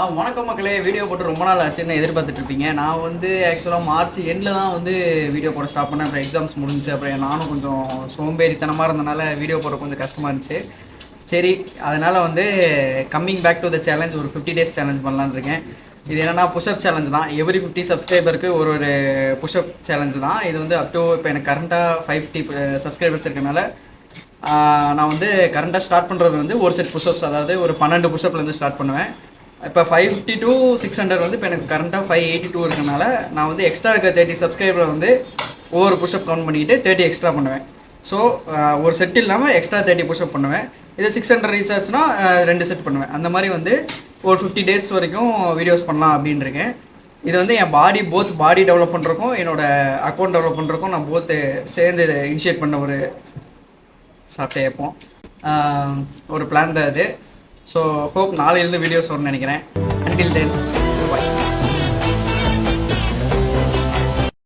வணக்கம் மக்களே. வீடியோ போட்டு ரொம்ப நாள் ஆச்சுன்னு எதிர்பார்த்துட்டு இருப்பீங்க. நான் வந்து ஆக்சுவலாக மார்ச் எண்டில் தான் வந்து வீடியோ போட ஸ்டார்ட் பண்ணேன். அப்புறம் எக்ஸாம்ஸ் முடிஞ்சு அப்புறம் நானும் கொஞ்சம் சோம்பேறித்தனமாக இருந்தனால வீடியோ போட கொஞ்சம் கஷ்டமாக இருந்துச்சு. சரி, அதனால் வந்து coming back to the challenge, ஒரு 50 days சேலஞ்ச் பண்ணலான்னு இருக்கேன். இது என்னென்னா புஷ்அப் சேலஞ்ச் தான். எவ்ரி 50 சப்ஸ்கிரைபருக்கு ஒரு புஷ்அப் சேலஞ்ச் தான். இது வந்து அப் டு இப்போ எனக்கு கரண்ட்டாக 550 சப்ஸ்கிரைபர்ஸ் இருக்கனால நான் வந்து கரண்ட்டாக ஸ்டார்ட் பண்ணுறது வந்து ஒரு செட் புஷ்அப்ஸ், அதாவது ஒரு 12 புஷ்அப்லேருந்து ஸ்டார்ட் பண்ணுவேன். இப்போ 550 to 600 வந்து இப்போ எனக்கு கரண்ட்டாக 582 இருக்கனால நான் வந்து எக்ஸ்ட்ரா இருக்க 30 சப்ஸ்கிரைபரை வந்து ஒவ்வொரு புஷ்அப் கவுண்ட் பண்ணிக்கிட்டு 30 எக்ஸ்ட்ரா பண்ணுவேன். ஸோ ஒரு செட் இல்லாமல் எக்ஸ்ட்ரா 30 புஷ்அப் பண்ணுவேன். இது 600 ரீச் ஆச்சுன்னா 2 செட் பண்ணுவேன். அந்த மாதிரி வந்து ஒரு 50 days வரைக்கும் வீடியோஸ் பண்ணலாம் அப்படின்னு இருக்கேன். இது வந்து என் பாடி டெவலப் பண்ணுறக்கும் என்னோடய அக்கௌண்ட் டெவலப் பண்ணுறக்கும் நான் சேர்ந்து இனிஷியேட் பண்ண ஒரு சாப்பிட்டே ஒரு பிளான் தான் இது. ஸோ ஹோப் நாளையிலேருந்து வீடியோஸ் வரும்னு நினைக்கிறேன். அன்டில் தென் பாய்.